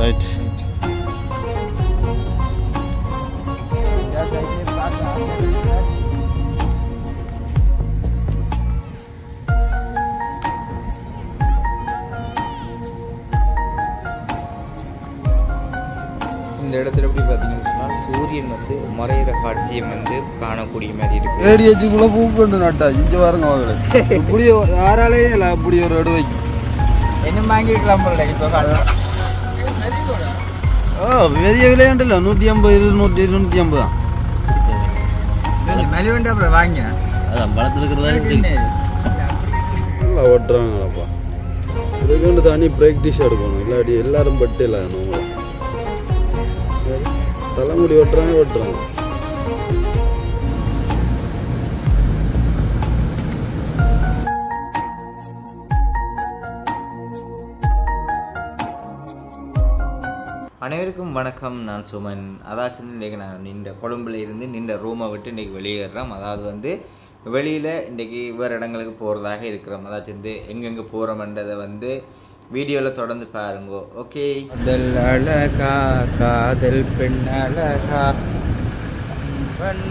Right. இந்த இடத்துல எப்படி பார்த்தீங்கன்னு சொன்னால் சூரியன் வந்து மறையிற காட்சியம் வந்து காணக்கூடிய மாதிரி இருக்கு. ஏடிஎச்சுக்குள்ள பூக்கொண்டு நட்டா இங்கே பாருங்க அவங்கள இப்படி யாராலையும் இல்லை அப்படி ஒரு இடம் வைக்கும். என்ன வாங்கிருக்கலாம் போல இப்போ பெரிய விலையாண்டில்ல 150 250 தான். மெலிவெண்டா அப்புறம் வாங்க அதான் பழத்தில் நல்லா ஓட்டுறாங்களாப்பா. இதுக்கு வந்து தனி ப்ராக்டிஸ் எடுக்கணும், இல்லாட்டி எல்லாரும் பட்டு இல்லை நம்ம தலைமுடி ஓட்டுறாங்க. அனைவருக்கும் வணக்கம். நான் சுமன். அதாச்சும் இன்றைக்கி நான் கொழும்புல இருந்து நின்ற ரூமை விட்டு இன்றைக்கி வெளியேறோம். அதாவது வந்து வெளியில் இன்றைக்கி வேறு இடங்களுக்கு போகிறதாக இருக்கிறோம். அதாச்சும் எங்கெங்கே போகிறோம்ன்றதை வந்து வீடியோவில் தொடர்ந்து பாருங்கோ. ஓகே. காதல் அழகா, காதல் பெண் அழகா,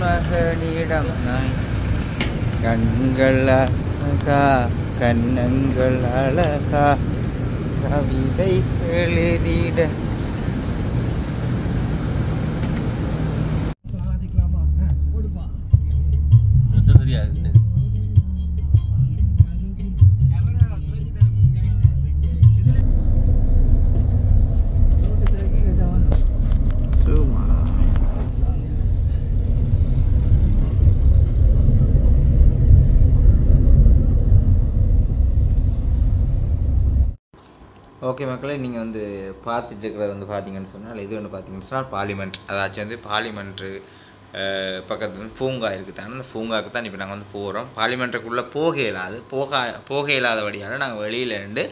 மகனிடம் கண்கள் அழகா, கண்ணங்கள் அழகா, கவிதை எழுதிட ஓகே மக்களே, நீங்கள் வந்து பார்த்துட்டு இருக்கிறது வந்து பார்த்தீங்கன்னு சொன்னால் இது ஒன்று பார்த்தீங்கன்னு சொன்னால் பார்லிமெண்ட். அதாச்சும் வந்து பார்லிமெண்ட்டு பக்கத்தில் வந்து பூங்கா இருக்குது தானே, அந்த பூங்காவுக்கு தான் இப்போ நாங்கள் வந்து போகிறோம். பார்லிமெண்ட்டுக்குள்ளே போக இல்லாதபடியால் நாங்கள் வெளியில் இருந்து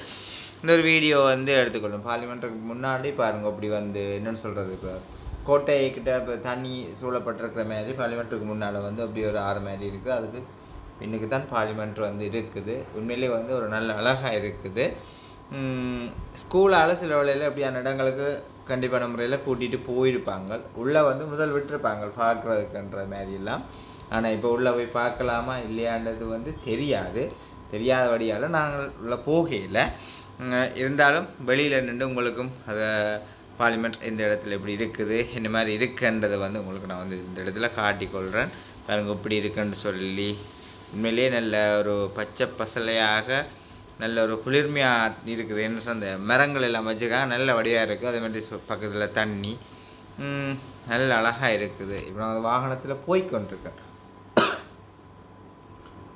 இந்த ஒரு வீடியோ வந்து எடுத்துக்கொள்ளும். பார்லிமெண்ட்டுக்கு முன்னாடி பாருங்கள், அப்படி வந்து என்னென்னு சொல்கிறது, இப்போ கோட்டைக்கிட்ட இப்போ தண்ணி சூழப்பட்டிருக்கிற மாதிரி பார்லிமெண்ட்டுக்கு முன்னால் வந்து அப்படி ஒரு ஆறு மாதிரி இருக்குது. அதுக்கு பின்னுக்கு தான் பார்லிமெண்ட் வந்து இருக்குது. உண்மையிலே வந்து ஒரு நல்ல அழகாக இருக்குது. ஸ்கூலால் சில வேளையில் அப்படியான இடங்களுக்கு கண்டிப்பான முறையில் கூட்டிகிட்டு போயிருப்பாங்க. உள்ளே வந்து முதல் விட்டுருப்பாங்க பார்க்குறதுக்குன்ற மாதிரிலாம். ஆனால் இப்போ உள்ளே போய் பார்க்கலாமா இல்லையான்றது வந்து தெரியாதபடியால் நாங்கள் உள்ளே போகையில் இருந்தாலும் வெளியில் நின்று உங்களுக்கும் அதை பார்லிமெண்ட் இந்த இடத்துல எப்படி இருக்குது, இந்த மாதிரி இருக்குன்றதை வந்து உங்களுக்கு நான் வந்து இந்த இடத்துல காட்டிக்கொள்கிறேன். பாருங்க இப்படி இருக்குன்னு சொல்லி. உண்மையிலேயே நல்ல ஒரு பச்சை பசலையாக நல்ல ஒரு குளிர்மையாக இருக்குது. என்ன அந்த மரங்கள் எல்லாம் வச்சுருக்காங்க, நல்ல வடிவாக இருக்குது. அதே மாதிரி பக்கத்தில் தண்ணி நல்ல அழகாக இருக்குது. இப்போ நான் வாகனத்தில்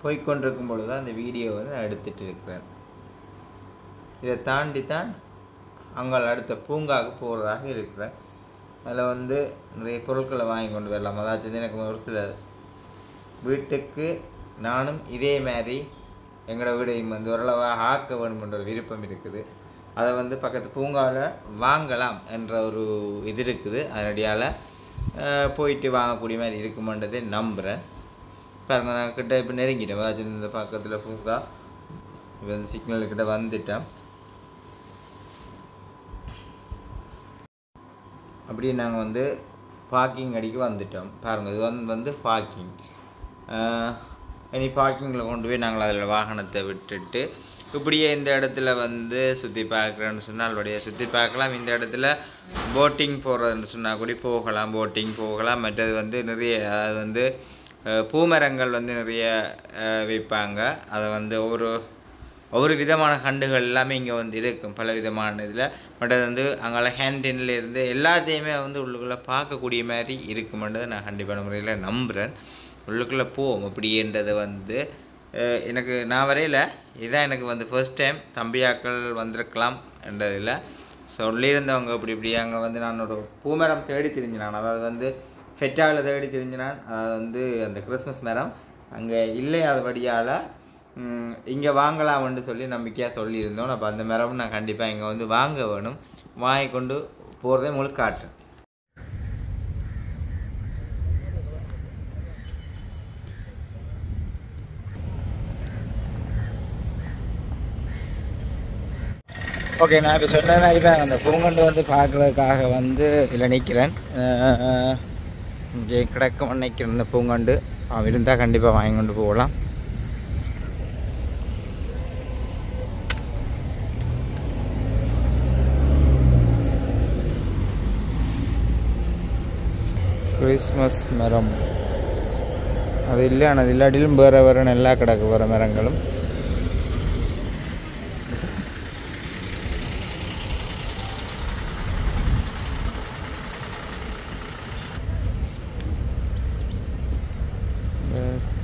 போய்கொண்டிருக்கும் பொழுது தான் அந்த வீடியோ வந்து நான் எடுத்துகிட்டு இருக்கிறேன். இதை தாண்டி தான் அங்கே அடுத்த பூங்காவுக்கு போகிறதாக இருக்கிறேன். அதில் வந்து நிறைய பொருட்களை வாங்கி கொண்டு வரலாம். அதாச்சும் எனக்கு ஒரு சில வீட்டுக்கு நானும் இதே மாதிரி எங்களோட வீடையும் வந்து ஓரளவாக ஆக்க வேணுமென்ற ஒரு விருப்பம் இருக்குது. அதை வந்து பக்கத்து பூங்காவில் வாங்கலாம் என்ற ஒரு இது இருக்குது. அதனடியால் போயிட்டு வாங்கக்கூடிய மாதிரி இருக்குமென்றதை நம்புகிறேன். பாருங்க, நான் கிட்ட இப்போ நெருங்கிட்டேன். அதாச்சும் இந்த பக்கத்தில் பூங்கா இப்போ வந்து சிக்னல்கிட்ட வந்துட்டேன். அப்படியே நாங்கள் வந்து பார்க்கிங் அடிக்க வந்துட்டோம். பாருங்கள், இது வந்து பார்க்கிங். இனி பார்க்கிங்கில் கொண்டு போய் நாங்கள் அதில் வாகனத்தை விட்டுட்டு இப்படியே இந்த இடத்துல வந்து சுற்றி பார்க்குறேன்னு சொன்னால் அப்படியே சுற்றி பார்க்கலாம். இந்த இடத்துல போட்டிங் போகிறதுன்னு சொன்னால் கூட போகலாம், போட்டிங் போகலாம். மற்றது வந்து நிறைய அது வந்து பூமரங்கள் வந்து நிறைய வைப்பாங்க. அதை வந்து ஒவ்வொரு விதமான கண்டுகள் எல்லாமே இங்கே வந்து இருக்கும், பல விதமான இதில். மற்றது வந்து அங்கே ஹேண்டின்ல இருந்து எல்லாத்தையுமே வந்து உள்ளுக்குள்ளே பார்க்கக்கூடிய மாதிரி இருக்குமென்றதை நான் கண்டிப்பான முறையில் நம்புகிறேன். உள்ளுக்குள்ளே போவோம் அப்படின்றத வந்து எனக்கு நான் வரையில் இதுதான் எனக்கு வந்து ஃபர்ஸ்ட் டைம். தம்பியாக்கள் வந்திருக்கலாம் என்றதில் சொல்லியிருந்தவங்க இப்படி அங்கே வந்து நான் ஒரு பூமரம் தேடி திரிஞ்சினான். அதாவது வந்து ஃபெட்டாவில் தேடி திரிஞ்சினான். அதாவது வந்து அந்த கிறிஸ்மஸ் மரம் அங்கே இல்லையாதபடியால் இங்கே வாங்கலாம்னு சொல்லி நம்பிக்கையாக சொல்லியிருந்தோம். அப்போ அந்த மரம் நான் கண்டிப்பாக இங்கே வந்து வாங்க வேணும். வாங்கி கொண்டு போகிறதே உங்களுக்கு காட்டுறேன். ஓகே, நான் இப்போ சொன்ன மாதிரி தான் அந்த பூங்கொண்டு வந்து பார்க்குறதுக்காக வந்து இதில் நிற்கிறேன். இங்கே கிடக்கும் நினைக்கிறேன் இந்த பூங்கொண்டு. அவன் இருந்தால் கண்டிப்பாக வாங்கி கொண்டு போகலாம். கிறிஸ்மஸ் மரம் அது இல்லை, ஆனால் இல்லாட்டிலும் வேறு நல்லா கிடக்கு வேறு மரங்களும்.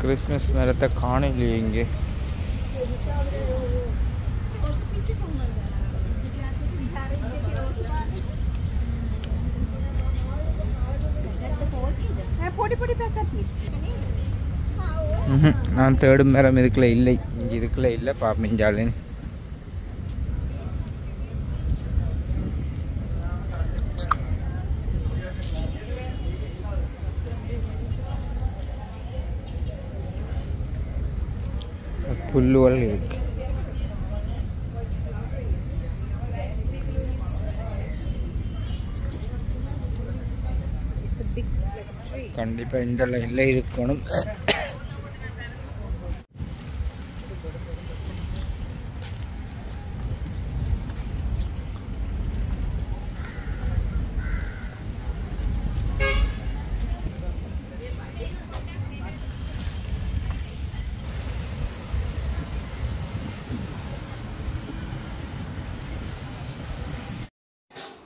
கிறிஸ்மஸ் மரத்தை காணலையே இங்கே. நான் தேடும் மரம் இதுக்குள்ள இல்லை, இங்கே இதுக்குள்ள இல்லை. பாப்பிஞ்சாலின் புல்லுகள் இருக்கு. கண்டிப்பாக இந்த லைனில் இருக்கணும்.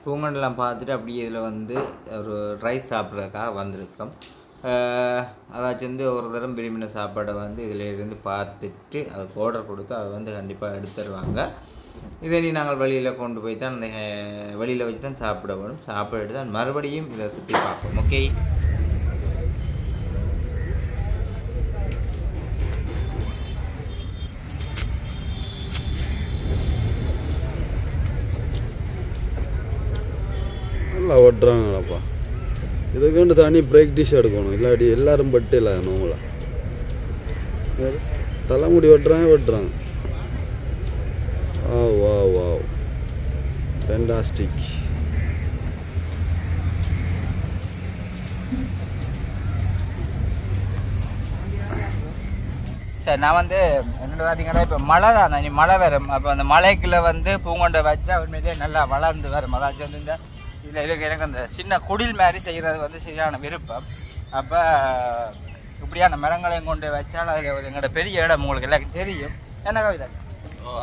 பூங்கொண்டெல்லாம் பார்த்துட்டு அப்படியே இதில் வந்து ஒரு ரைஸ் சாப்பிட்றதுக்காக வந்திருக்கிறோம். அதாச்சும் வந்து ஒரு தரம் விரும்பின சாப்பாடை வந்து இதில் இருந்து பார்த்துட்டு அதுக்கு ஆர்டர் கொடுத்து அதை வந்து கண்டிப்பாக எடுத்துருவாங்க. இதை நாங்கள் வெளியில் கொண்டு போய் தான் அந்த வெளியில் வச்சு தான் சாப்பிட வேணும். சாப்பிட்டு தான் மறுபடியும் இதை சுற்றி பார்ப்போம். ஓகே, நல்லா ஓட்டுறாங்களாப்பா. இதுக்குண்டு தனி பிரேக் டிஷ் எடுக்கணும், இல்லாட்டி எல்லாரும் பட்டு இல்லை நோங்களா தலைமுடி வெட்டுறாங்க. வா வா ஃபேண்டாஸ்டிக். சரி, நான் வந்து என்னோட பார்த்தீங்கன்னா இப்போ மழை தானே, நீ மழை வரும். அப்போ அந்த மலைக்குள்ளே வந்து பூங்கொண்டை வச்சா உண்மையிலேயே நல்லா வளர்ந்து வரும். அதாச்சும் வந்து இந்த இதில் இருக்க எனக்கு அந்த சின்ன குடில் மாதிரி செய்கிறது வந்து சரியான விருப்பம். அப்போ இப்படியான மரங்களையும் கொண்டு வச்சால் அதில் எங்களோட பெரிய இடம் உங்களுக்கு எல்லாருக்கும் தெரியும். என்ன கவிதா?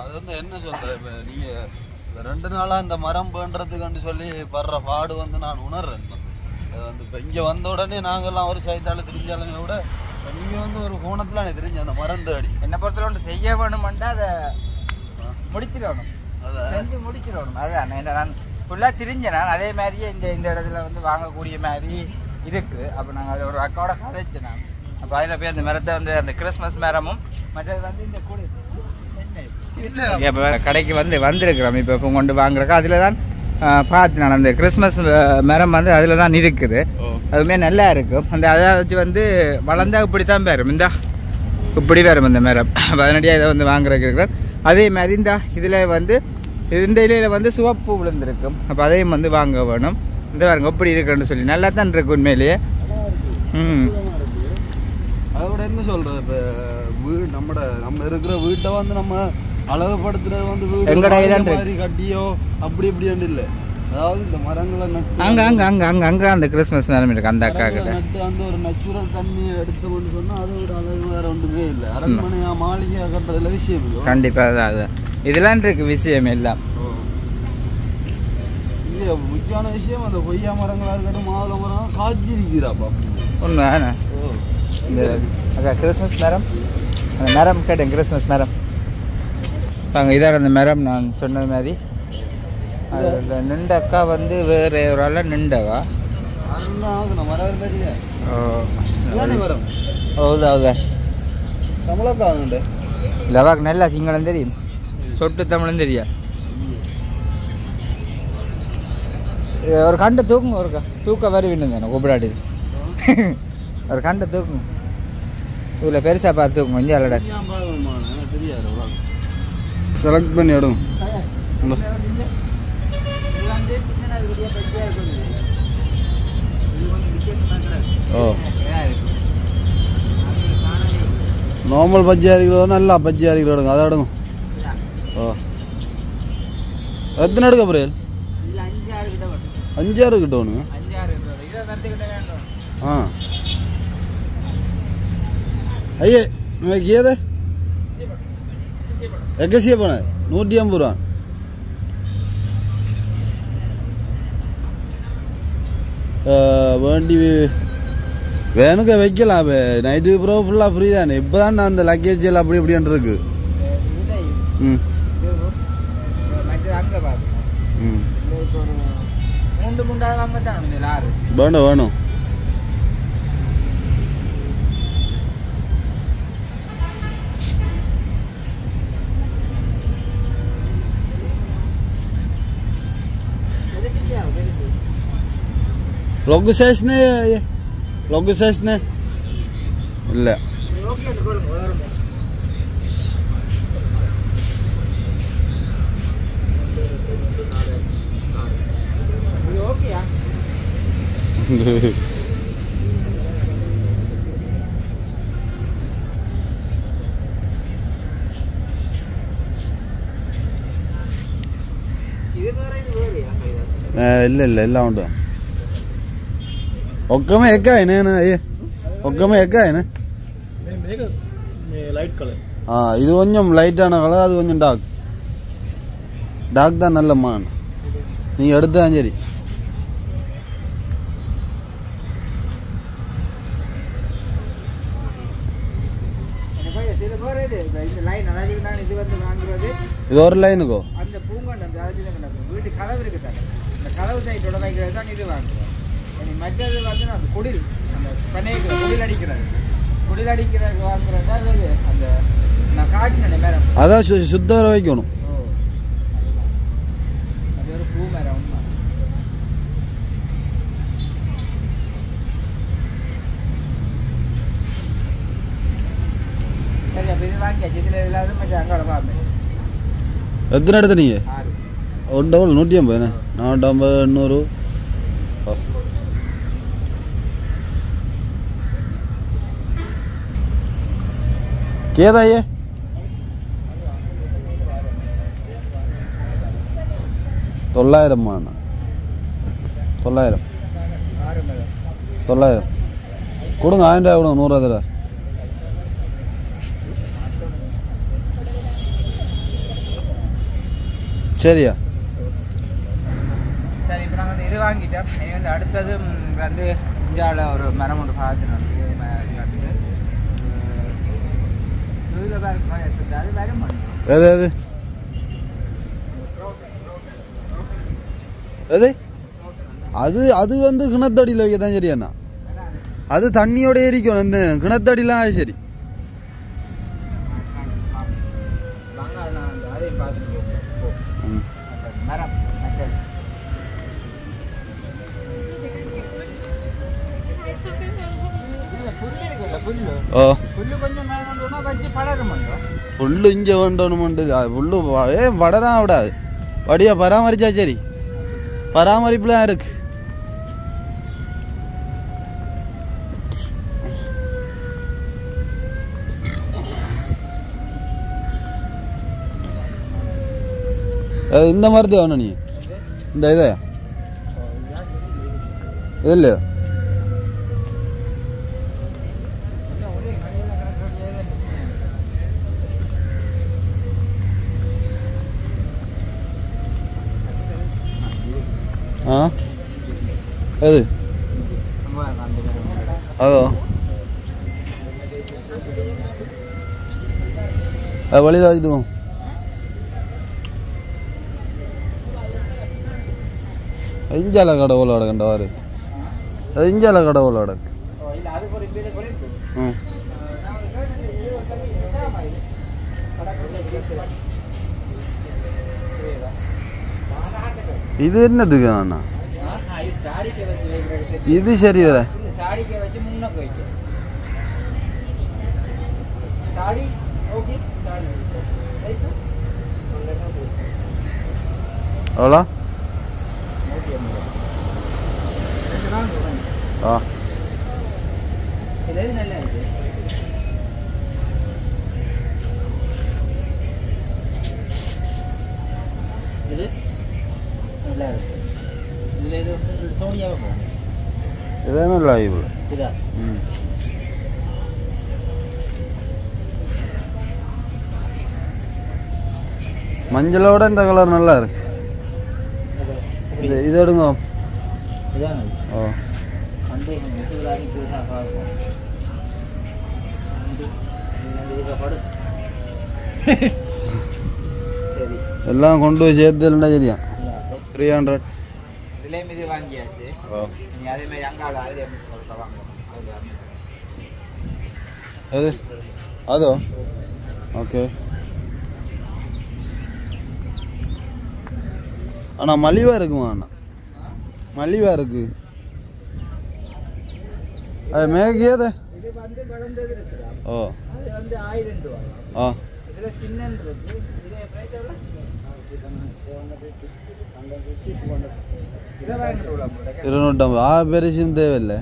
அது வந்து என்ன சொல்கிறேன், இப்போ நீங்கள் 2 நாளாக இந்த மரம் பண்ணுறதுக்குன்னு சொல்லி படுற பாடு வந்து நான் உணர்றேன். அது வந்து இப்போ இங்கே வந்த உடனே நாங்கள்லாம் ஒரு சைட்டால் தெரிஞ்சாலுமே விட நீங்கள் வந்து ஒரு கோணத்தில் தெரிஞ்சு அந்த மரம் தேடி என்னை பொறுத்தவரை ஒன்று செய்ய வேணுமெண்டா அதை முடிச்சிடணும், அதை செஞ்சு முடிச்சிடணும். அதுதான் நான் ஃபுல்லாக தெரிஞ்சேன். நான் அதே மாதிரியே இந்த இடத்துல வந்து வாங்கக்கூடிய மாதிரி இருக்குது. அப்போ நாங்கள் அதை ஒரு அக்காவோட கதைச்சேன் நான். அப்போ அதில் போய் அந்த மரத்தை வந்து அந்த கிறிஸ்மஸ் மரமும் மற்றது வந்து இந்த கூடி இப்போ கடைக்கு வந்திருக்கிறோம். இப்போ கொண்டு வாங்குறக்கா அதில் தான் பார்த்து நான் அந்த கிறிஸ்மஸ் மரம் வந்து அதில் தான் இருக்குது. அதுவுமே நல்லா இருக்கும். அந்த அதாச்சும் வந்து வளர்ந்தா இப்படி தான் வரும், இந்த இப்படி வரும் அந்த மரம். அதனடியாக இதை வந்து வாங்குறதுக்கு இருக்கிறேன். அதே மாதிரி இந்த இதில் வந்து இந்த இலையில் வந்து சிவப்பு விழுந்திருக்கும். அப்போ அதையும் வந்து வாங்க வேணும். இந்த பாருங்க எப்படி இருக்குன்னு சொல்லி நல்லா தான் இருக்கு உண்மையிலேயே. அதோட என்ன சொல்கிறது, இப்போ நம்ம இருக்கிற வீட்டை வந்து நம்ம அழகுபடுத்துறது வந்து வீடு கட்டியோ அப்படி இப்படின்னு இல்லை. அதாவது இந்த மரங்களை நட்டு அங்கே அந்த கிறிஸ்மஸ் மரம் இருக்கு அந்த அக்கா கிட்ட நட்டு அந்த ஒரு நேச்சுரல் தண்ணியை எடுத்தோம்னு சொன்னால் அது ஒரு அழகு வேற ஒன்றுமே இல்லை. அரண்மனையா மாளிகையாக கட்டுறதுல விஷயம் இல்லை. கண்டிப்பாக அதுதான் இதெல்லாம் இருக்கு விஷயம் எல்லாம். இங்கே முக்கியமான விஷயம் அந்த கொய்யா மரங்களாக இருக்கட்டும், மாதுளை மரம் காய்ச்சி இருக்கிறாப்பா ஒன்று. இந்த அக்கா கிறிஸ்மஸ் மரம், அந்த மரம் கேட்டேன் கிறிஸ்மஸ் மரம் வாங்க. இதான் அந்த மரம் நான் சொன்னது மாதிரி. அதில் நின்ற அக்கா வந்து வேறு ஒரு ஆள் நின்றவா. மரம் ஹೌದಾ தமிழக்கா உண்டு லவாக்கு நல்லா சிங்களம் தெரியும், சொட்டு தமிழும் தெரியா. ஒரு கண்டை தூக்குங்க, ஒரு தூக்க வருவின்னு தானே கூப்பிடாடி ஒரு கண்டை தூக்குங்க. இதில் பெருசாக பார்த்து தூக்குங்க. கொஞ்சம் அல்லடா தெரியாது செலக்ட் பண்ணி விடும். இந்த ஓ நார்மல் பஜ்ஜியாக இருக்கிறதோ நல்லா பஜ்ஜியாக இருக்கிறோடுங்க அதை எடுங்க ஓ எத்தனை எடுக்க புரியல் 5-6 கிட்டோனுங்க ஆ ஐயே நமக்கு ஏதே எக்கசியே போன 150 ரூபா வேண்டி வேணுக்க வைக்கலாம் நைட்டுக்கு பிறகு ஃபுல்லாக ஃப்ரீ தானே இப்போ தான் நான் அந்த லக்கேஜ் எல்லாம் அப்படி இப்படின்னு இருக்கு ம் வேணும் வேணும் லொகேஷனே இல்லை ಇಲ್ಲ ಇಲ್ಲ ಎಲ್ಲ ಉಂಟು ಒಕ್ಕಮೆ ಎಕ್ಕ ಏನೇನು ಒಕ್ಕಮೆ ಎಕ್ಕ ಏನು லைட் கலர் இது கொஞ்சம் லைட்டான கலர் அது கொஞ்சம் டார்க் தான் நல்ல மான் நீ எடுத்தான் சரி இது ஒரு லைனுக்கோ அந்த வீட்டு கதவு இருக்கு அந்த கதவு சைட்டோட வைக்கிறது தான் இது வாங்குறோம் மற்றது வந்து அந்த குடில் அந்த பனைக்கு குடில் அடிக்கிறது வாங்குறதா அந்த நான் காட்டினேன் மேடம் அதான் சுத்த வர வைக்கணும் அது ஒரு பூ மரம் சரி அப்போ இது வாங்கியாச்சு இதில் இல்லாத மற்ற அங்கே பார்ப்பேன் எத்தனை எடுத்த நீங்கள் 150 450 800 கேதா ये 900 मान 900 கொடுங்க 1000 ரூபாய் கொடுங்க 100 ரூபாய் சரியா சரி இப்போ நாங்கள் இது வாங்கிட்டோம் இனி வந்து அடுத்தது வந்து இந்தியாவில் ஒரு மரம் ஒன்று பார்த்துட்டு வந்து எது எது எது அது அது வந்து கிணத்தடியில் வைக்க தான் சரியாண்ணா அது தண்ணியோட ஏறிக்கணும் இந்த கிணத்தடிலாம் சரி புல்லு இங்க வேண்டணுமுண்டு புல்லு வளரான் விடாது வடியா பராமரிச்சா சரி பராமரிப்புல இருக்கு இந்த மரத்தை வேணும் நீ இந்த இதை இல்லையா எது அதோ வழியில் வச்சுக்குவோம் இஞ்சால கடவுளோட கண்டவாரு அது இஞ்சால கடவுளோட இது என்னதுக்கு அண்ணா இது சரி வர எவ்வளோ? ஆ இது நல்லா இருக்கு. இது நல்லா இருக்கு. இதில் இது சோனியாக போகும். இதான லைவ். இதா ம். மஞ்சளோட இந்த கலர் நல்லா இருக்கு. இது எடுங்க. இதான ஓ அந்த முத்துகளாக புதுசாக பார்க்கும். படு சரி எல்லாம் கொண்டு போய் சேர்த்து இல்லைன்னா சரியா 300. இதுலேயும் இது வாங்கியாச்சு. ஓ நீ அதே மாதிரி அங்காள அதில் சொல்லிட்டு வாங்க. எது அதோ? ஓகே. அண்ணா மலிவாக இருக்குமா அண்ணா? மலிவாக இருக்கு. அது மேகியது இது வந்து வளர்ந்தது இருக்குதா? ஓ அது வந்து 1000 ரூபா. ஆ இதில் சின்னன்னு இருக்கு. இதே ப்ரைஸ் எவ்வளோ? இதை வாங்கிட்டு விடலாம். 250. பெருசும் தேவையில்லை.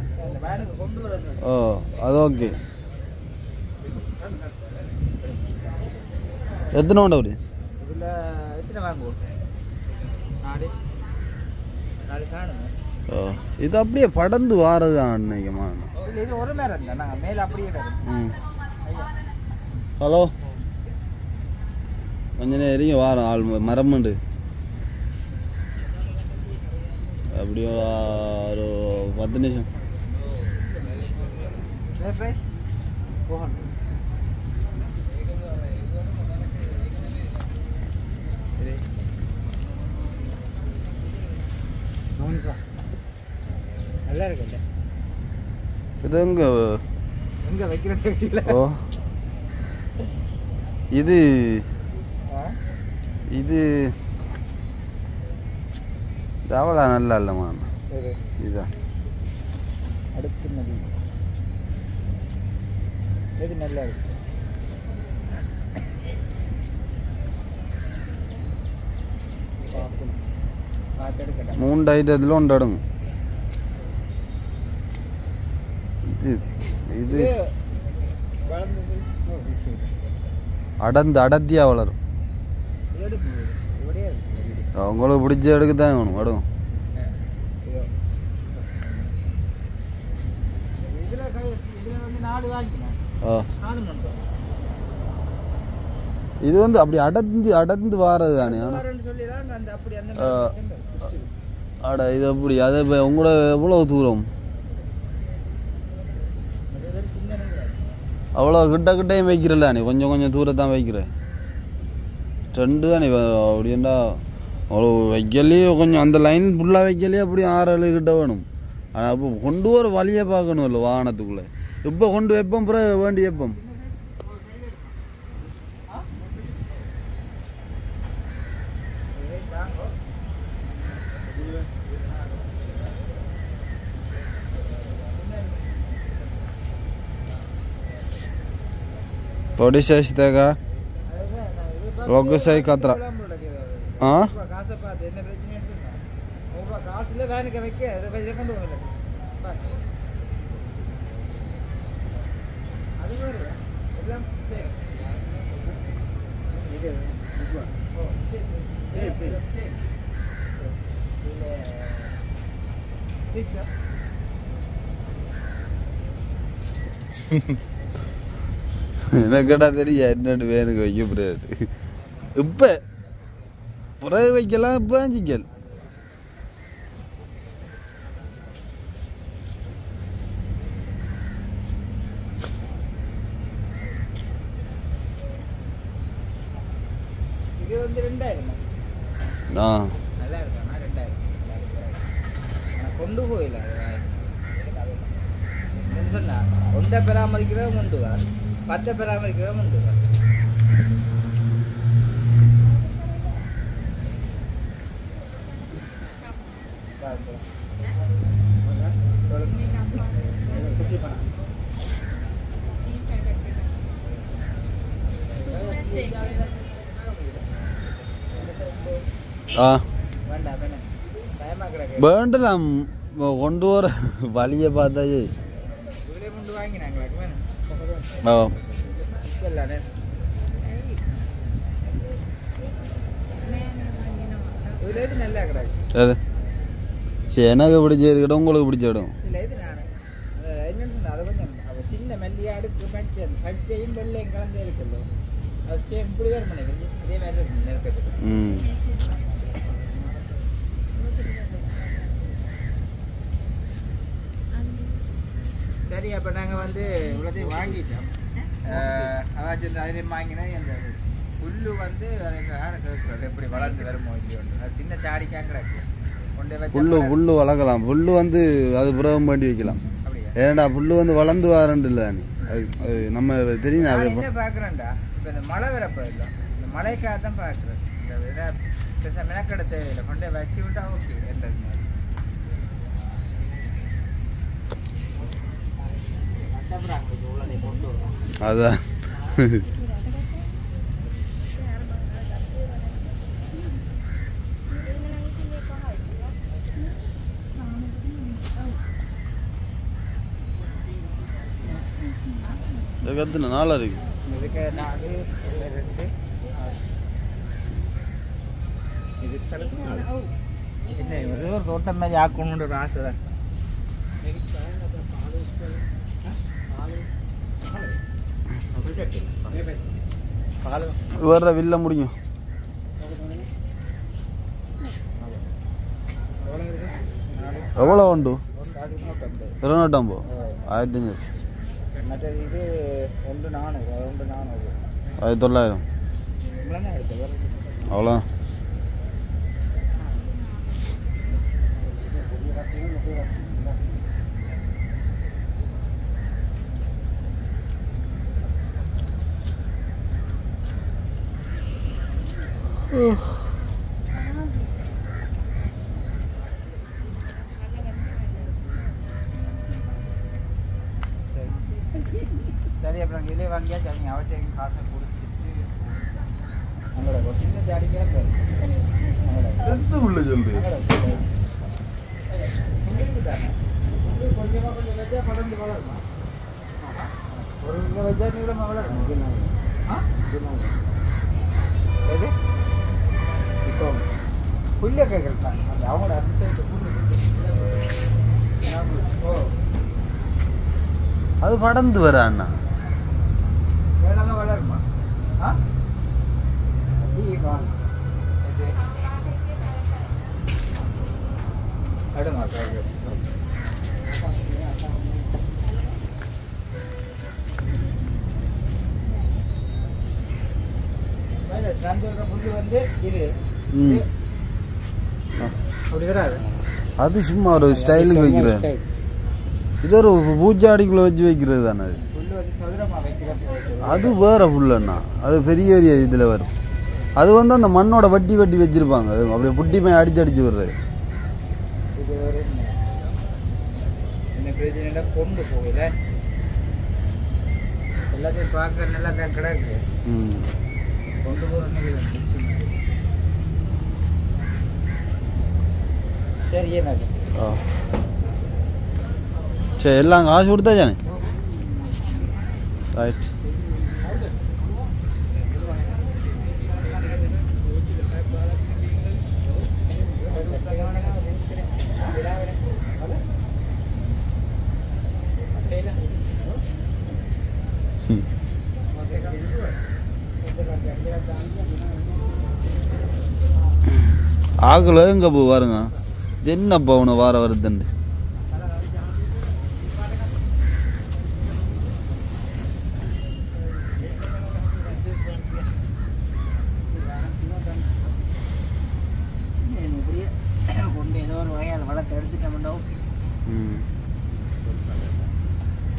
வேனுக்கு கொண்டு வரது. ஓ அது ஓகே. எத்தனை உண்டு அப்படி? இதில் எத்தனை வாங்குவோம்? 4 காணுங்க. ஓ இது அப்படியே படந்து வாரதான் அன்னைக்குமா? இல்லை இது ஒரு நேரம் தான். நாங்கள் மேலே அப்படியே வரும். ம். ஹலோ கொஞ்ச நேரம் வாரம் ஆள் மரம்ண்டு அப்படியே ஒரு 10 நிமிஷம். ப்ரைஸ் 400. நல்லா இருக்குல்ல? இது எங்க எங்கே வைக்கிறேன்? ஓ இது இது அவ்வளோ நல்லா இல்லைம்மா. இதுதான் அடுத்து நதி. எது நல்லா இருக்கு? பார்த்து 3 ஐட்டத்தில் ஒன்று எடுங்க. இது இது வளர்ந்தது அடர்த்தியாக வளரும். உங்களுக்கு பிடிச்ச எடுக்க தான் வேணும். அடுங்க. ஆ இது வந்து அப்படி அடர்ந்து வாரது தானே. அட இது அப்படி அதை உங்களோட எவ்வளோ தூரம்? அவ்வளோ கிட்டையும் வைக்கிறல்ல நீ? கொஞ்சம் கொஞ்சம் தூரத்தான் வைக்கிறேன். 2 தானே அப்படின்னா அவ்வளோ வைக்கலையே. கொஞ்சம் அந்த லைன் ஃபுல்லாக வைக்கலையே. அப்படி 6-7 கிட்ட வேணும். ஆனால் அப்போ கொண்டு வர வழியை பார்க்கணும் இல்லை வாகனத்துக்குள்ளே. இப்போ கொண்டு வைப்போம் பிறகு வேண்டி வைப்போம். थोड़ी साइज देगा लोग सही खतरा हाँ எனக்கடா தெரியா என்னன்னு வேணுக்கு வைக்க முடியாது. இப்போ பிறகு வைக்கலாம். இப்போ தான் சிக்கல். இது வந்து 2000. ஆ நல்லா இருக்கா? 2000 கொண்டு போயில சொன்னா 1 பராமரிக்கிற முண்டுவா 10 பராமரிக்கிற முண்டுவா. ஆ வேண்டலாம் கொண்டு வர வழியை பார்த்தாச்சு அது சரி எனக்கு பிடிச்ச இருக்கட்டும் உங்களுக்கு பிடிச்ச இடம் சின்ன மெல்லியாடு பச்சையும் வெள்ளையும் கலந்தே இருக்குல்ல அது சேம் இப்படிதான் பண்ணிக்கிறேன் இதே மாதிரி நெருக்கத்துக்கு சரி அப்போ நாங்கள் வந்து இவ்வளோத்தையும் வாங்கிட்டோம் அதாச்சும் இந்த அதிலையும் வாங்கினா அந்த புல் வந்து கேட்குறது எப்படி வளர்ந்து வருமோ இல்லையோ அது சின்ன சாடிக்காக கிடக்கு புல்லு வளர்க்கலாம் புல்லு வந்து அது புறவும் பண்ணி வைக்கலாம் ஏன்டா புல்லு வந்து வளர்ந்து வரண்டு இல்லை அது நம்ம தெரியும் என்ன பார்க்குறேன்டா இப்போ இந்த மழை வரப்போ இல்லை இந்த மழைக்காக தான் பார்க்குறேன் இந்த விட பெருசாக மெனக்கடை தேவையில்லை கொண்டு வச்சு விட்டா ஓகே எந்த அதான் எத்தனை நாளாக இருக்கு இதுக்கு 4 2 இது ஸ்தலத்துக்கு 4 என்ன ஒரு தோட்டம் மாதிரி ஆக்கணும்னு ஒரு ஆசை தான் வேற வில்ல முடியும் எவ்வளோ உண்டு 250 1500 மற்றது இது 1400 1900 அவ்வளோ சரி அப்புறம் இதிலே வாங்கியா சரி அவற்றை காசை கொடுத்துட்டு அவங்களோட சின்ன ஜாடிக்காக உள்ள சொல்லு கொஞ்சமாக கொஞ்சம் வச்சா படர்ந்து வளருமா ஒரு கிலோ வச்சா நீளமாக வளரும் எது இப்போ புல்ல கேட்கலாம் அந்த அவங்களோட அதிசயத்தை ஓ அது படர்ந்து வர அண்ணா வேளாங்க வளருமா அடுமா புல்லு வந்து இது அப்படி வராது அது சும்மா ஒரு ஸ்டைலுக்கு வைக்கிறேன் இது ஒரு பூஜாடிக்குள்ள வச்சு வைக்கிறது தானே அது வேற புல்லண்ணா அது பெரிய பெரிய இதில் வரும் அது வந்து அந்த மண்ணோட வட்டி வட்டி வச்சிருப்பாங்க அது அப்படியே புட்டி போய் அடிச்சு அடிச்சு விடுறது கொண்டு போகல எல்லாத்தையும் பார்க்க நல்லா கிடக்கு கொண்டு போகிற சரி எனக்கு சரி எல்லாம் காசு கொடுத்தா தானே ரைட் ஆகல எங்க போ பாருங்க என்னப்பா உன வார வருதுண்டு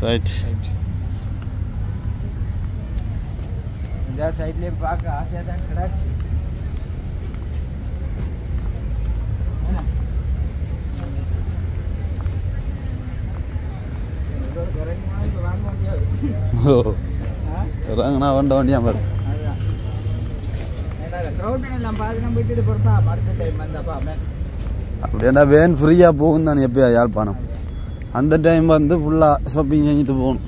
ரைட் இந்த சைட்லேயே பார்க்க ஆசையாக தான் கிடாச்சு இறங்குனா வண்ட வண்டியா பாரு அப்படின்னா வேன் ஃப்ரீயாக போகும் தானே எப்பயா யாழ்ப்பாணம் அந்த டைம் வந்து ஃபுல்லாக ஷாப்பிங் செஞ்சுட்டு போகணும்.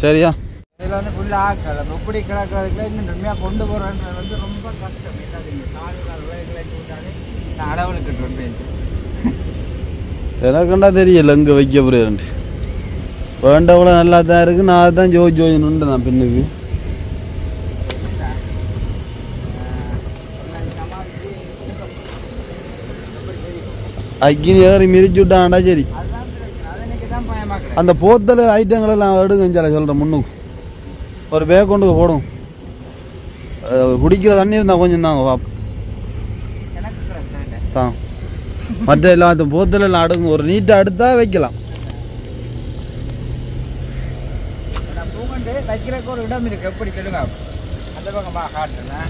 சரியா இதில் வந்து ஃபுல்லாக ஆக்கலை எப்படி கிடக்கிறதுக்குள்ள இன்னும் உண்மையாக கொண்டு போகிறேன்றது வந்து ரொம்ப கஷ்டம். நான் அடவுளுக்கு இருப்பேன். எனக்குண்டா தெரியல எங்கே வைக்க போகிறேன்ட்டு வேண்டவள நல்லா தான் இருக்குது. நான் தான் ஜோயினுண்டு நான் பின்னுக்கு அக்கினி ஏறி மிதிச்சு விட்டான்டா. சரி அந்த போத்தல் ஐட்டங்கள் எல்லாம் எடுங்க சொல்கிறேன். முன்னுக்கு ஒரு பேக் கொண்டு போடும். குடிக்கிற தண்ணி இருந்தால் கொஞ்சம் தாங்க பாப்போம் தான். மற்ற எல்லாத்தையும் போத்தல் எல்லாம் அடுங்க ஒரு நீட்டாக எடுத்தா வைக்கலாம். வைக்கிறதுக்கு ஒரு இடம் இருக்கு. எப்படி சொல்லுங்க அந்த பக்கமா காட்டுறேன்.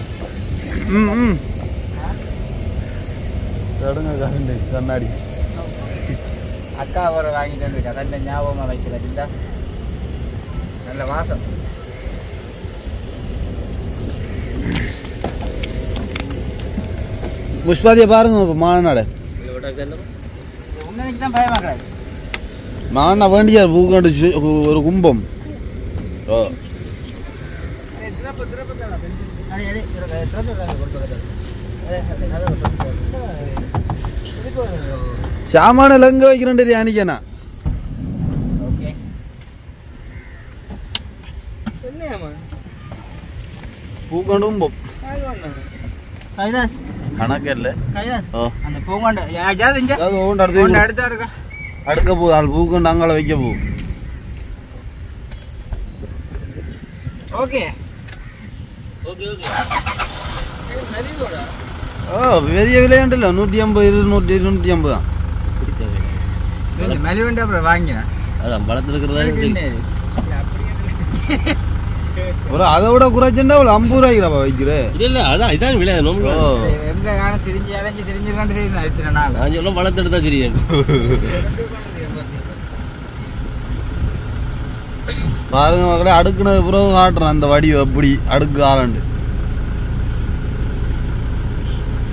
எடுங்க கண்ணாடி அக்கா ஒரு வாங்கிட்டு வந்துருக்கா. நல்ல ஞாபகமாக வைக்கிறதா நல்ல வாசம். புஷ்பாதியை பாருங்க. இப்போ மாநாடு உன்னைக்கு தான் பயமாக கிடையாது. மானா வேண்டியார் பூக்காண்டு ஒரு கும்பம். ஓ சாமான எங்க வைக்கிறேன் அன்னைக்கேண்ணா பூக்காண்டு கும்பம் கணக்கில்ல அடுக்க போகுது. ஆள் பூக்கண்டு அங்கால வைக்க போகுது. ஓகே ஓ பெரிய விலையாண்டല്ലോ 150 250 தான். மலிவண்டா அப்புறம் வாங்கினேன். அதான் வளர்த்துருக்கிறதா ஒரு அதை விட குறைச்சுண்டா ஒரு 50 ரூபாய்க்கு வைக்கிறேன். இல்லை அதான் இதான் விலை. எந்த காலம் திரிஞ்சு அலைஞ்சு திரிஞ்சிருக்காண்டு தெரியுது. நான் சொல்ல வளர்த்துட்டு தான் தெரியும். பாருங்க மக்களே அடுக்குனது பிறகு காட்டுறேன் அந்த வடிவு எப்படி அடுக்கு ஆளாண்டு.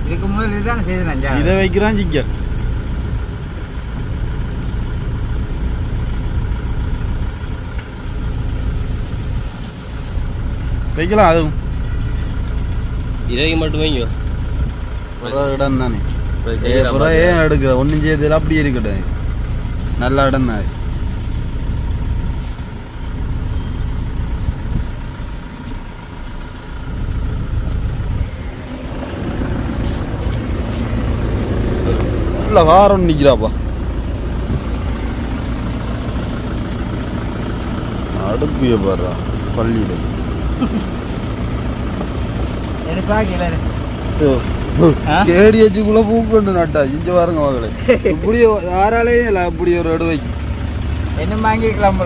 இதுக்கு முதல் இதுதான் செய்தேன். இதை வைக்கிறான் சிக்கன் வைக்கலாம். அதுவும் இறகி மட்டும் வைங்க. இடம் தானே ஏன் எடுக்கிற ஒன்றும் செய்யறதுல அப்படி இருக்கட்டும். நல்ல இடம் தான். வாரம் நிற்கிறாப்பா. அடுப்பிய பாடுறா பள்ளியில கேடி வச்சுக்குள்ள பூக்கொண்டு நட்டா இஞ்ச பாருங்க மகளே. இப்படி யாராலையும் இல்லை அப்படி ஒரு அடுவைக்கு என்ன வாங்கிக்கலாம்.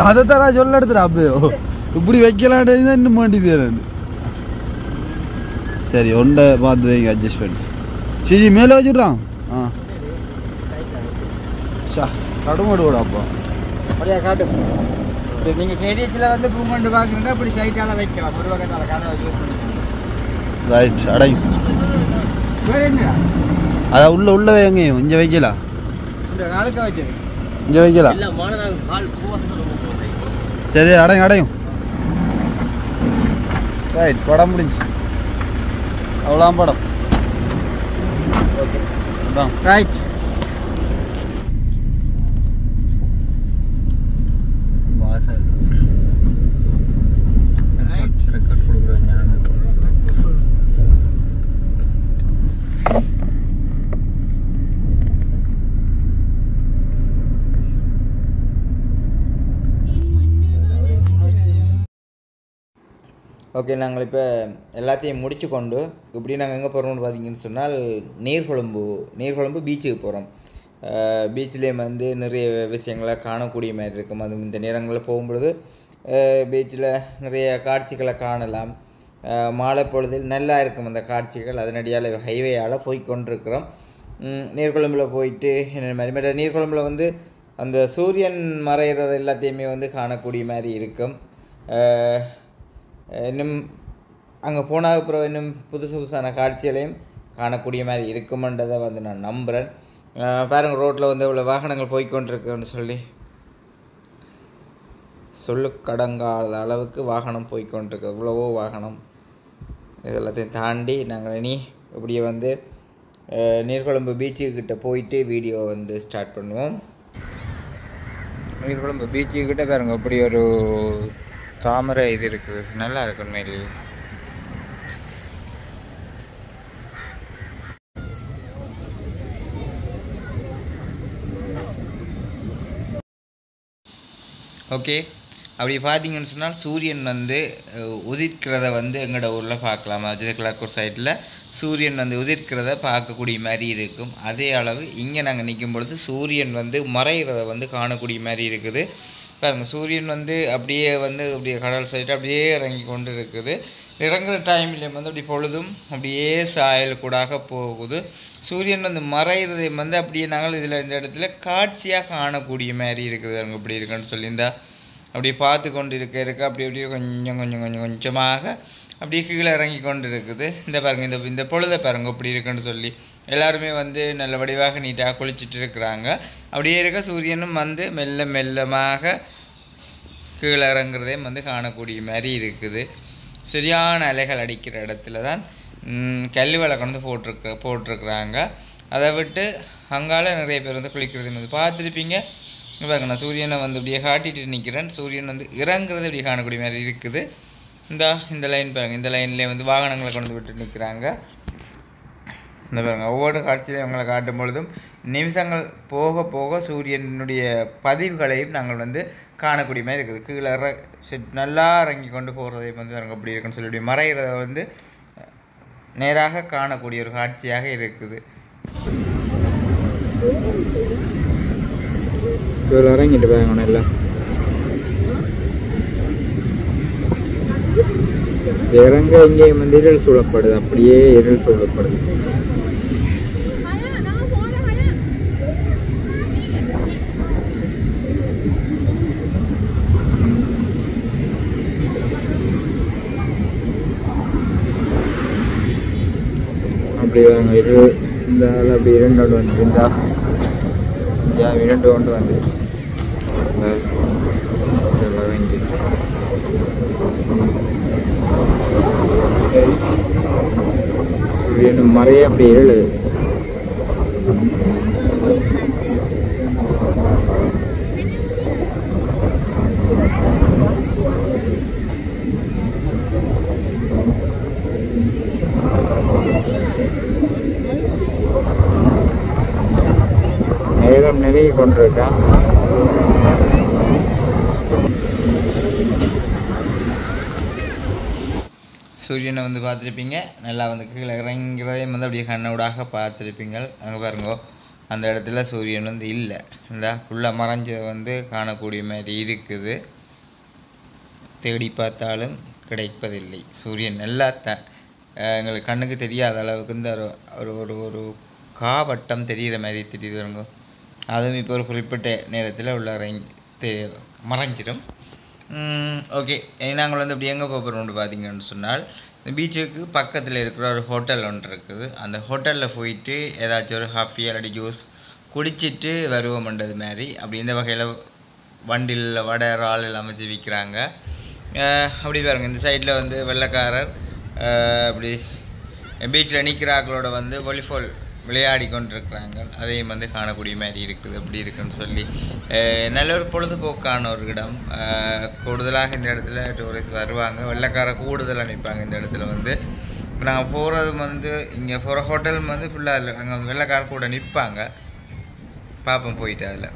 அதைத்தான் நான் சொல்ல எடுத்துறேன். அப்பயோ இப்படி வைக்கலான்னு இன்னும் மாட்டி போயிடறேன். சரி ஒன்றை பார்த்து வைங்க அட்ஜஸ்ட் பண்ணி. சிஜி மேலே வச்சுட்றான். ஆ கடுமாடு விடாப்பா அப்படியா காட்டு. நீங்கள் கேடிஎச்சில் வந்து பூமண்டு பார்க்குறீங்கன்னா இப்படி சைட்டால் வைக்கலாம். ஒரு பக்கத்தால் கதை யூஸ் பண்ணிக்கலாம். ரைட் அடையும். வேறு என்ன அதான் உள்ள வைங்க. இங்கே வைக்கலாம். இந்த காலுக்க வச்சது இங்கே வைக்கலாம். சரி அடையும். ரைட் படம் முடிஞ்சு அவ்வளோ படம். ஓகே அதான் ரைட். ஓகே நாங்கள் இப்போ எல்லாத்தையும் முடிச்சு கொண்டு இப்படி நாங்கள் எங்கே போகிறோம்னு பார்த்தீங்கன்னு சொன்னால் நீர்கொழும்பு பீச்சுக்கு போகிறோம். பீச்சிலேயும் வந்து நிறைய விஷயங்களை காணக்கூடிய மாதிரி இருக்கும். அது இந்த நேரங்களில் போகும்பொழுது பீச்சில் நிறைய காட்சிகளை காணலாம். மாலை பொழுதில் நல்லா இருக்கும் அந்த காட்சிகள். அதனடியால் ஹைவேயால் போய் கொண்டிருக்கிறோம். நீர்கொழும்பில் போயிட்டு என்ன மாதிரி நீர்கொழும்பில் வந்து அந்த சூரியன் மறைகிறது எல்லாத்தையுமே வந்து காணக்கூடிய மாதிரி இருக்கும். இன்னும் அங்கே போன அப்புறம் இன்னும் புதுசான காட்சிகளையும் காணக்கூடிய மாதிரி இருக்குமென்றதை வந்து நான் நம்புகிறேன். பாருங்கள், ரோட்டில் வந்து இவ்வளோ வாகனங்கள் போய்கொண்டிருக்குன்னு சொல்லி சொல்லுக்கடங்காத அளவுக்கு வாகனம் போய்கொண்டிருக்கு. இவ்வளவோ வாகனம். இதெல்லாத்தையும் தாண்டி நாங்கள் இனி இப்படியே வந்து நீர்கொழும்பு பீச்சுக்கிட்ட போயிட்டு வீடியோ வந்து ஸ்டார்ட் பண்ணுவோம். நீர்கொழும்பு பீச்சுக்கிட்ட பாருங்க, இப்படி ஒரு தாமரை இது இருக்குது, நல்லா இருக்கு உண்மையிலே. ஓகே, அப்படி பார்த்தீங்கன்னு சொன்னால் சூரியன் வந்து உதிர்க்கிறத வந்து எங்களோட ஊரில் பார்க்கலாம். அஜிதக்கலாக்கூர் சைடில் சூரியன் வந்து உதிர்க்கிறத பார்க்கக்கூடிய மாதிரி இருக்கும். அதே அளவு இங்கே நாங்கள் நிற்கும் பொழுது சூரியன் வந்து மறைகிறத வந்து காணக்கூடிய மாதிரி இருக்குது. பாருங்கள், சூரியன் வந்து அப்படியே கடல் சைடு அப்படியே இறங்கி கொண்டு இருக்குது. இறங்குற டைமில் வந்து அப்படி பொழுதும் அப்படியே சாயல் கூடாக போகுது. சூரியன் வந்து மறைகிறதை வந்து அப்படியே நாங்கள் இந்த இடத்துல காட்சியாக காணக்கூடிய மாதிரி இருக்குது. அங்கே இப்படி இருக்குன்னு சொல்லியிருந்தா அப்படியே பார்த்து கொண்டு இருக்க அப்படியே கொஞ்சமாக அப்படியே கீழே இறங்கி கொண்டு இருக்குது. இந்த பாருங்கள், இந்த பொழுதை பாருங்கள் இப்படி இருக்குன்னு சொல்லி எல்லாருமே வந்து நல்ல வடிவாக நீட்டாக குளிச்சுட்டு இருக்கிறாங்க. அப்படியே இருக்க சூரியனும் வந்து மெல்லமாக கீழே இறங்குறதையும் வந்து காணக்கூடிய மாதிரி இருக்குது. சரியான அலைகள் அடிக்கிற இடத்துல தான் கல்வி வலை கொண்டு போட்டிருக்கிறாங்க. அதை விட்டு அங்கால நிறைய பேர் வந்து குளிக்கிறது வந்து பார்த்துருப்பீங்க. பாருங்க, நான் சூரியனை வந்து இப்படியே காட்டிட்டு நிற்கிறேன். சூரியன் வந்து இறங்குறது இப்படி காணக்கூடிய மாதிரி இருக்குது. இந்த லைன் பாருங்கள், இந்த லைன்லேயே வந்து வாகனங்களை கொண்டு விட்டு நிற்கிறாங்க. இந்த பாருங்கள், ஒவ்வொரு காட்சியிலையும் அவங்களை காட்டும் பொழுதும் நிமிஷங்கள் போக போக சூரியனுடைய பதிவுகளையும் நாங்கள் வந்து காணக்கூடிய மாதிரி இருக்குது. கீழே நல்லா இறங்கி கொண்டு போகிறதையும் வந்து பாருங்கள் அப்படி இருக்குன்னு சொல்லி மறைகிறத வந்து நேராக காணக்கூடிய ஒரு காட்சியாக இருக்குது. இறங்கிட்டு பாருங்க, எல்லாம் இறங்க இங்கே வந்து இருள் சூழப்படுது, அப்படியே இருள் சூழப்படுது. அப்படி வாங்க இந்த ஆள் அப்படி இரண்டு வந்துருந்தா இரண்டு கொண்டு வந்து சூரியன் மறைய அப்படி இருளு. நேரம் நிறைய கொண்டிருக்கா. சூரியனை வந்து பார்த்துருப்பீங்க, நல்லா வந்து கீழே இறங்கிறதையும் வந்து அப்படியே கண்ணூடாக பார்த்துருப்பீங்க. அங்கே பாருங்க, அந்த இடத்துல சூரியன் வந்து இல்லை, இந்த ஃபுல்லாக மறைஞ்சதை வந்து காணக்கூடிய மாதிரி இருக்குது. தேடி பார்த்தாலும் கிடைப்பதில்லை. சூரியன் நல்லா எங்களுக்கு கண்ணுக்கு தெரியாத அளவுக்கு இந்த ஒரு காவட்டம் தெரிகிற மாதிரி தெரியுது வருங்க. அதுவும் இப்போ ஒரு குறிப்பிட்ட நேரத்தில் உள்ள மறைஞ்சிடும். ஓகே, நாங்கள் வந்து அப்படி எங்கே போகிறோம்னு பார்த்தீங்கன்னு சொன்னால், இந்த பீச்சுக்கு பக்கத்தில் இருக்கிற ஒரு ஹோட்டல் ஒன்று இருக்குது. அந்த ஹோட்டலில் போயிட்டு ஏதாச்சும் ஒரு காஃபி அல்லது ஜூஸ் குடிச்சிட்டு வருவோம்ன்றது மாதிரி அப்படி இந்த வகையில் வண்டியில் வடை இறால் எல்லாம் வச்சு விற்கிறாங்க. அப்படி பாருங்கள், இந்த சைடில் வந்து வெள்ளைக்காரர் அப்படி பீச்சில் நிற்கிறாக்களோட வந்து வாலிபால் விளையாடி கொண்டிருக்கிறாங்க. அதையும் வந்து காணக்கூடிய மாதிரி இருக்குது. அப்படி இருக்குன்னு சொல்லி நல்ல ஒரு பொழுதுபோக்கான ஒரு இடம். கூடுதலாக இந்த இடத்துல டூரிஸ்ட் வருவாங்க. வெள்ளைக்கார கூடுதலாக நிற்பாங்க இந்த இடத்துல வந்து. இப்போ நாங்கள் போகிறது வந்து இங்கே போகிற ஹோட்டல் வந்து ஃபுல்லாக இல்லை, அங்கே வெள்ளைக்கார கூட நிற்பாங்க. பார்ப்போம் போயிட்டு அதில்.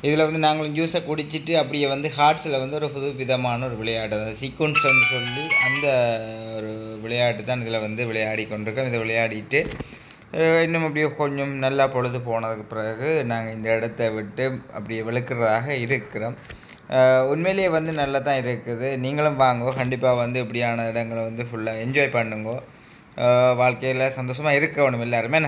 இதில் வந்து நாங்களும் ஜூஸை குடிச்சிட்டு அப்படியே வந்து ஹார்ட்ஸில் வந்து ஒரு புது விதமான ஒரு விளையாட்டு, அதாவது சீக்வன்ஸ்ன்னு சொல்லி அந்த ஒரு விளையாட்டு தான் இதில் வந்து விளையாடி கொண்டிருக்கோம். இதை விளையாடிட்டு இன்னும் அப்படியே கொஞ்சம் நல்லா பொழுது போனதுக்கு பிறகு நாங்கள் இந்த இடத்த விட்டு அப்படியே விழுக்கிறதாக இருக்கிறோம். உண்மையிலேயே வந்து நல்லா தான் இருக்குது. நீங்களும் வாங்க, கண்டிப்பாக வந்து இப்படியான இடங்களை வந்து ஃபுல்லாக என்ஜாய் பண்ணுங்க. வாழ்க்கையில் சந்தோஷமாக இருக்கணும் எல்லாருமே.